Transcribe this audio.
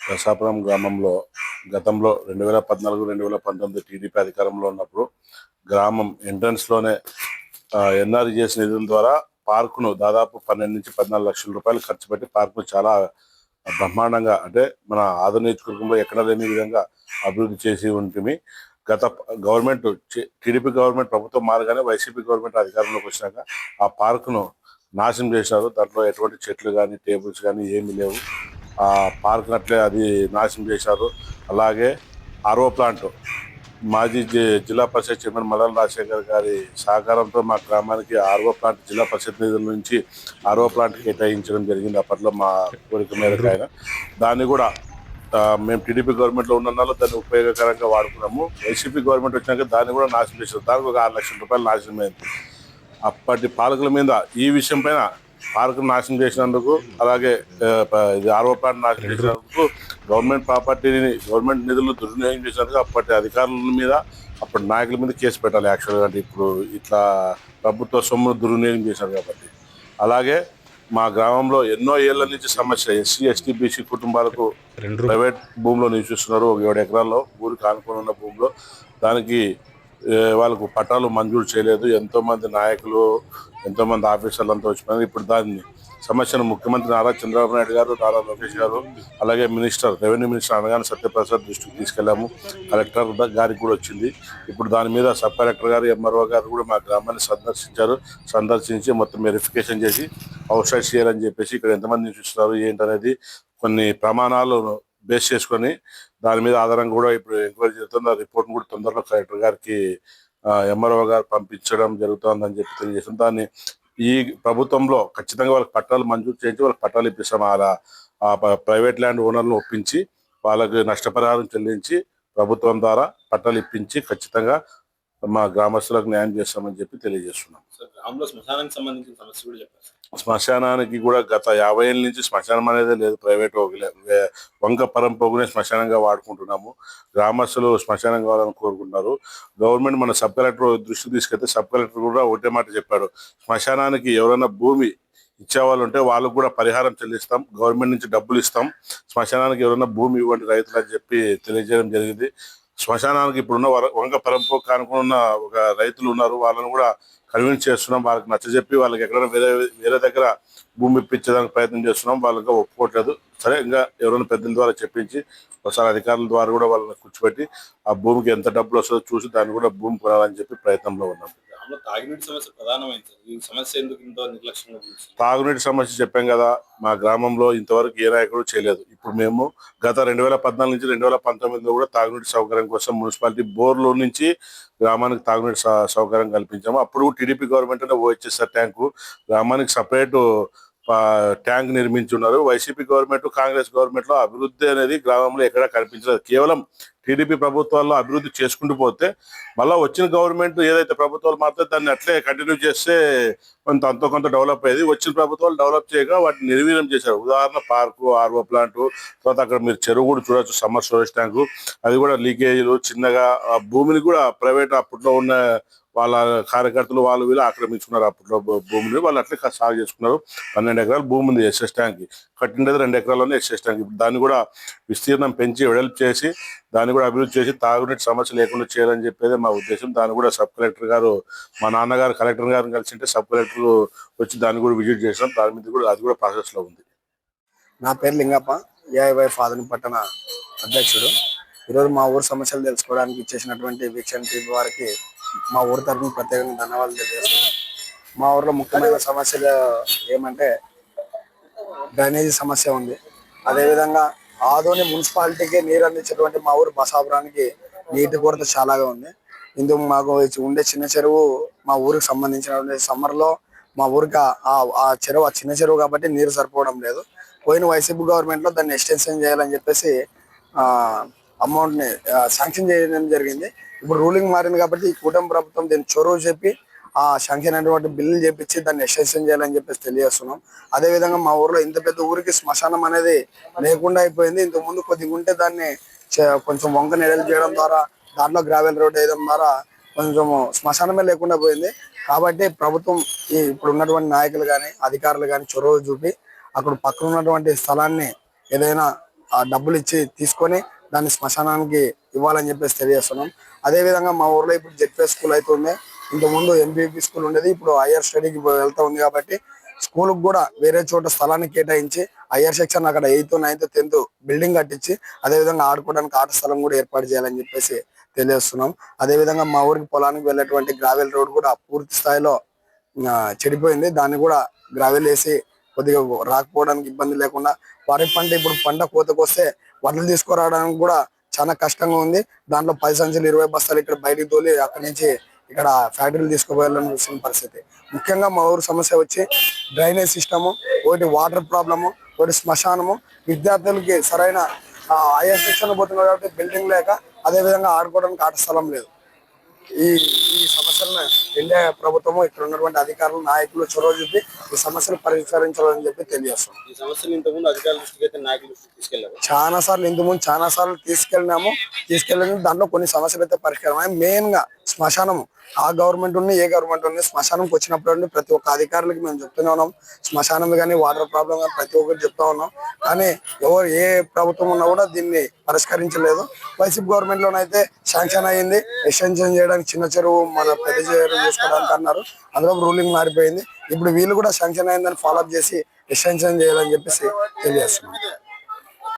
నరసాపురం గ్రామంలో గతంలో 2014-2019 టీడీపీ అధికారంలో ఉన్నప్పుడు గ్రామం ఎంట్రన్స్లోనే ఎన్ఆర్జీఎస్ నిధుల ద్వారా పార్కును దాదాపు 12 నుంచి 14 లక్షల రూపాయలు ఖర్చు పెట్టి పార్కును చాలా బ్రహ్మాండంగా, అంటే మన ఆధునిక ఎక్కడ లేని విధంగా అభివృద్ధి చేసి ఉంటుంది. గత గవర్నమెంట్ టీడీపీ గవర్నమెంట్ ప్రభుత్వం మారగానే వైసీపీ గవర్నమెంట్ అధికారంలోకి వచ్చినాక ఆ పార్కును నాశనం చేశారు. దాంట్లో ఎటువంటి చెట్లు కానీ టేబుల్స్ కానీ ఏమీ లేవు. ఆ పార్క్ అట్లే అది నాశనం చేశారు. అలాగే ఆర్ఓ ప్లాంట్ మాజీ జిల్లా పరిషత్ చైర్మన్ మల్లాల రాజశేఖర్ గారి సహకారంతో మా గ్రామానికి ఆర్ఓ ప్లాంట్ జిల్లా పరిషత్ నిధుల నుంచి ఆర్ఓ ప్లాంట్ కేటాయించడం జరిగింది. అప్పట్లో మా కోరిక మేరకు ఆయన దాన్ని కూడా మేము టీడీపీ గవర్నమెంట్లో ఉన్ననాలో దాన్ని ఉపయోగకరంగా వాడుకున్నాము. వైసీపీ గవర్నమెంట్ వచ్చినాక దాన్ని కూడా నాశనం చేశారు. దానికి ఒక 6 లక్షల రూపాయలు నాశనమైంది. అప్పటి పాలకుల మీద ఈ విషయం పైన పార్కు నాశనం చేసినందుకు, అలాగే ఆర్ఓ ప్లాంట్ నాశనం చేసినందుకు, గవర్నమెంట్ ప్రాపర్టీని గవర్నమెంట్ నిధులు దుర్వినియోగం చేసినందుకు అప్పటి అధికారుల మీద అప్పటి నాయకుల మీద కేసు పెట్టాలి యాక్చువల్గా. అంటే ఇప్పుడు ఇట్లా ప్రభుత్వ సొమ్మును దుర్వినియోగం చేశారు కాబట్టి. అలాగే మా గ్రామంలో ఎన్నో ఏళ్ల నుంచి సమస్య, ఎస్సీ ఎస్టీ బీసీ కుటుంబాలకు ప్రైవేట్ భూమిలో నివసిస్తున్నారు. ఒక 7 ఎకరాల్లో ఊరికి ఆనుకొని ఉన్న భూమిలో దానికి వాళ్ళకు పట్టాలు మంజూరు చేయలేదు. ఎంతోమంది నాయకులు ఎంతోమంది ఆఫీసర్లు అంతా వచ్చిపోయినారు. ఇప్పుడు దాన్ని సమస్యను ముఖ్యమంత్రి నారా చంద్రబాబు నాయుడు గారు, నారా లోకేష్ గారు, అలాగే రెవెన్యూ మినిస్టర్ అనగానే సత్యప్రసాద్ దృష్టికి తీసుకెళ్లాము. కలెక్టర్ గారికి కూడా వచ్చింది. ఇప్పుడు దాని మీద సబ్ కలెక్టర్ గారు, ఎంఆర్ఓ గారు కూడా మా గ్రామాన్ని సందర్శించి మొత్తం వెరిఫికేషన్ చేసి అవుట్సైడ్ చేయాలని చెప్పేసి ఇక్కడ ఎంతమంది నివసిస్తున్నారు ఏంటనేది కొన్ని ప్రమాణాలు బేస్ చేసుకొని దాని మీద ఆధారంగా కూడా ఇప్పుడు ఎంక్వైరీ జరుగుతుంది. ఆ రిపోర్ట్ కూడా తొందరలో కలెక్టర్ గారికి, ఎంఆర్ఓ గారు పంపించడం జరుగుతుందని చెప్పి తెలియజేస్తుంది. దాన్ని ఈ ప్రభుత్వంలో ఖచ్చితంగా వాళ్ళకి పట్టాలు మంజూరు చేయించి వాళ్ళకి పట్టాలు ఇప్పిస్తాం. అలా ఆ ప్రైవేట్ ల్యాండ్ ఓనర్లను ఒప్పించి వాళ్ళకి నష్టపరిహారం చెల్లించి ప్రభుత్వం ద్వారా పట్టాలు ఇప్పించి ఖచ్చితంగా మా గ్రామస్తులకు న్యాయం చేస్తామని చెప్పి తెలియజేస్తున్నాం. శ్మశానానికి సంబంధించిన సమస్య కూడా చెప్పారు. శ్మశానానికి కూడా గత 50 ఏళ్ళ నుంచి శ్మశానం అనేది లేదు. ప్రైవేట్ వంక పరంపోగునే శ్మశానంగా వాడుకుంటున్నాము. గ్రామస్తులు శ్మశానం కావాలని కోరుకుంటున్నారు. గవర్నమెంట్ మన సబ్ కలెక్టర్ దృష్టికి తీసుకెళ్తే సబ్ కలెక్టర్ కూడా ఒకటే మాట చెప్పాడు, శ్మశానానికి ఎవరైనా భూమి ఇచ్చేవాళ్ళు ఉంటే వాళ్ళకు కూడా పరిహారం చెల్లిస్తాం, గవర్నమెంట్ నుంచి డబ్బులు ఇస్తాం, శ్మశానానికి ఎవరైనా భూమి ఇవ్వండి రైతులు అని చెప్పి తెలియజేయడం జరిగింది. శ్మశానానికి ఇప్పుడున్న వంక పరంపోకు కానుకున్న ఒక రైతులు ఉన్నారు, వాళ్ళని కూడా కన్విన్స్ చేస్తున్నాం. వాళ్ళకి నచ్చజెప్పి వాళ్ళకి ఎక్కడైనా వేరే దగ్గర భూమి ఇప్పించడానికి ప్రయత్నం చేస్తున్నాం. వాళ్ళకి ఒప్పుకోవట్లేదు. సరే, ఇంకా ఎవరైనా పెద్దల ద్వారా చెప్పించి ఒకసారి అధికారుల ద్వారా కూడా వాళ్ళని కూర్చోబెట్టి ఆ భూమికి ఎంత డబ్బులు వస్తుందో చూసి దాన్ని కూడా భూమి కొనాలని చెప్పి ప్రయత్నంలో ఉన్నాం. తాగునీటి సమస్య ప్రధానమైంది. ఈ సమస్య ఎందుకు ఇంత నిర్లక్ష్యంగా? తాగునీటి సమస్య చెప్పాం కదా, మా గ్రామంలో ఇంతవరకు ఏ నాయకుడు చేయలేదు. ఇప్పుడు మేము గత 2014 నుంచి 2019లో కూడా తాగునీటి సౌకర్యం కోసం మున్సిపాలిటీ బోర్లో నుంచి గ్రామానికి తాగునీటి సౌకర్యం కల్పించాము. అప్పుడు టీడీపీ గవర్నమెంట్ ఓహెచ్ఎస్ఆర్ ట్యాంకు గ్రామానికి సపరేట్ ట్యాంక్ నిర్మించున్నారు. వైసీపీ గవర్నమెంట్, కాంగ్రెస్ గవర్నమెంట్ లో అభివృద్ధి అనేది గ్రామంలో ఎక్కడా కనిపించలేదు. కేవలం టీడీపీ ప్రభుత్వాల్లో అభివృద్ధి చేసుకుంటూ పోతే మళ్ళీ వచ్చిన గవర్నమెంట్ ఏదైతే ప్రభుత్వాలు మాత్రం దాన్ని అట్లే కంటిన్యూ చేస్తే అంతో కొంత డెవలప్ అయ్యేది. వచ్చిన ప్రభుత్వాలు డెవలప్ చేయగా వాటిని నిర్వీర్యం చేశారు. ఉదాహరణ పార్కు, ఆర్ఓ ప్లాంట్, తర్వాత అక్కడ మీరు చెరువు కూడా చూడొచ్చు, సమ్మర్ స్టోరేజ్ ట్యాంకు, అది కూడా లీకేజీలు చిన్నగా. ఆ భూమిని కూడా ప్రైవేట్ అప్పట్లో ఉన్న వాళ్ళ కార్యకర్తలు వాళ్ళు వీళ్ళు ఆక్రమించుకున్నారు. అప్పట్లో భూమిని వాళ్ళు అట్లే సాగు చేసుకున్నారు. 12 ఎకరాలు భూమి ఉంది ఎస్ఎస్ ట్యాంక్, కట్టిండేది 2 ఎకరాల్లోనే ఎస్ఎస్ ట్యాంక్. దాన్ని కూడా విస్తీర్ణం పెంచి వెడల్పు చేసి దాన్ని కూడా అభివృద్ధి చేసి తాగునీటి సమస్య లేకుండా చేయాలని చెప్పేది మా ఉద్దేశం. దాన్ని కూడా సబ్ కలెక్టర్ గారు, మా నాన్నగారు కలెక్టర్ గారిని కలిసింటే సబ్ కలెక్టర్ వచ్చి దాన్ని కూడా విజిట్ చేసాం. దాని మీద కూడా అది కూడా ప్రాసెస్ లో ఉంది. నా పేరు లింగప్ప, ఏఐవైఎఫ్ ఆదరణ పట్టణ అధ్యక్షుడు. ఈరోజు మా ఊరు సమస్యలు తెలుసుకోవడానికి ఇచ్చేసినటువంటి వీక్షణ టీవీ వారికి మా ఊరి తరఫున ప్రత్యేకంగా ధన్యవాదాలు తెలియజేస్తున్నాం. మా ఊర్లో ముఖ్యమైన సమస్యలు ఏమంటే డ్రైనేజీ సమస్య ఉంది. అదేవిధంగా ఆదోని మున్సిపాలిటీకి నీరు అందించేటువంటి మా ఊరు బసాపురానికి నీటి కొరత చాలాగా ఉంది. ఇందుకు మాకు ఉండే చిన్న చెరువు మా ఊరికి సంబంధించినటువంటి సమ్మర్లో మా ఊరికి ఆ చెరువు చిన్న చెరువు కాబట్టి నీరు సరిపోవడం లేదు. పోయిన వైసీపీ గవర్నమెంట్లో దాన్ని ఎక్స్టెన్షన్ చేయాలని చెప్పేసి అమౌంట్ని శాంక్షన్ చేయడం జరిగింది. ఇప్పుడు రూలింగ్ మారింది కాబట్టి ఈ కూటమి ప్రభుత్వం దీన్ని చొరవ చెప్పి ఆ శాంక్షన్ అయినటువంటి బిల్లులు చేపించి దాన్ని ఎక్స్టెన్షన్ చేయాలని చెప్పేసి తెలియజేస్తున్నాం. అదేవిధంగా మా ఊర్లో ఇంత పెద్ద ఊరికి శ్మశానం అనేది లేకుండా అయిపోయింది. ఇంతకు ముందు కొద్దిగా ఉంటే దాన్ని కొంచెం వంక నెడలు చేయడం ద్వారా, దాంట్లో గ్రావెల్ రోడ్ వేయడం ద్వారా కొంచెం శ్మశానమే లేకుండా పోయింది. కాబట్టి ప్రభుత్వం ఇప్పుడు ఉన్నటువంటి నాయకులు కానీ అధికారులు కానీ చొరవ చూపి అక్కడ పక్కన ఉన్నటువంటి స్థలాన్ని ఏదైనా ఆ డబ్బులు ఇచ్చి తీసుకొని దాన్ని శ్మశానానికి ఇవ్వాలని చెప్పేసి తెలియజేస్తున్నాం. అదే విధంగా మా ఊర్లో ఇప్పుడు జెడ్పీ స్కూల్ అయితే ఉంది. ఇంతకుముందు ఎంపీపీ స్కూల్ ఉండేది, ఇప్పుడు హైయర్ స్టడీకి వెళ్తా ఉంది. కాబట్టి స్కూల్ కూడా వేరే చోట స్థలాన్ని కేటాయించి హైయర్ సెక్షన్ అక్కడ 8th, 9th, 10th బిల్డింగ్ కట్టించి అదే విధంగా ఆడుకోవడానికి ఆట స్థలం కూడా ఏర్పాటు చేయాలని చెప్పేసి తెలియజేస్తున్నాం. అదే విధంగా మా ఊరికి పొలానికి వెళ్ళేటువంటి గ్రావెల్ రోడ్ కూడా పూర్తి స్థాయిలో చెడిపోయింది. దాన్ని కూడా గ్రావెల్ వేసి కొద్దిగా రాకపోవడానికి ఇబ్బంది లేకుండా, వరి పంట ఇప్పుడు పంట కోతకు వస్తే వడ్లు తీసుకురావడానికి కూడా చాలా కష్టంగా ఉంది. దాంట్లో 10 సంచులు 20 బస్తాలు ఇక్కడ బయటికి తోలి అక్కడి నుంచి ఇక్కడ ఫ్యాక్టరీలు తీసుకుపోయాలని చూసిన పరిస్థితి. ముఖ్యంగా మా ఊరు సమస్య వచ్చి డ్రైనేజ్ సిస్టము, ఒకటి వాటర్ ప్రాబ్లము, ఒకటి శ్మశానము, విద్యార్థులకి సరైన హైయర్ సెక్షన్ పోతున్నారు కాబట్టి బిల్డింగ్ లేక, అదే విధంగా ఆడుకోవడానికి ఆట స్థలం లేదు. ఈ ఈ సమస్యలను ఇండియా ప్రభుత్వము, ఇక్కడ ఉన్నటువంటి అధికారులు, నాయకులు చొరవ చూపి ఈ సమస్యలు పరిష్కరించాలని చెప్పి తెలియజేస్తాం. ఈ సమస్యలు ఇంతకుముందు అధికారుల దృష్టికి అయితే నాయకుల దృష్టికి తీసుకెళ్లారు. చాలా సార్లు తీసుకెళ్ళినాము. దాంట్లో కొన్ని సమస్యలు అయితే పరిష్కారం. మెయిన్ గా శ్మశానము, ఆ గవర్నమెంట్ ఉంది, ఏ గవర్నమెంట్ ఉంది, శ్మశానంకి వచ్చినప్పుడు ప్రతి ఒక్క అధికారులకి మేము చెప్తూనే ఉన్నాం. శ్మశానం కానీ వాటర్ ప్రాబ్లం కానీ ప్రతి ఒక్కరు చెప్తా ఉన్నాం. కానీ ఏ ప్రభుత్వం ఉన్నా కూడా దీన్ని పరిష్కరించలేదు. వైసీపీ గవర్నమెంట్ లోనైతే శాంక్షన్ అయ్యింది, ఎక్స్టెన్షన్ చేయడానికి చిన్న చెరువు మన పెద్ద చెరువు చూసుకోవడానికి అన్నారు. అందులో రూలింగ్ మారిపోయింది. ఇప్పుడు వీళ్ళు కూడా శాంక్షన్ అయిందని ఫాలోఅప్ చేసి ఎక్స్టెన్షన్ చేయాలని చెప్పేసి తెలియజేస్తున్నారు.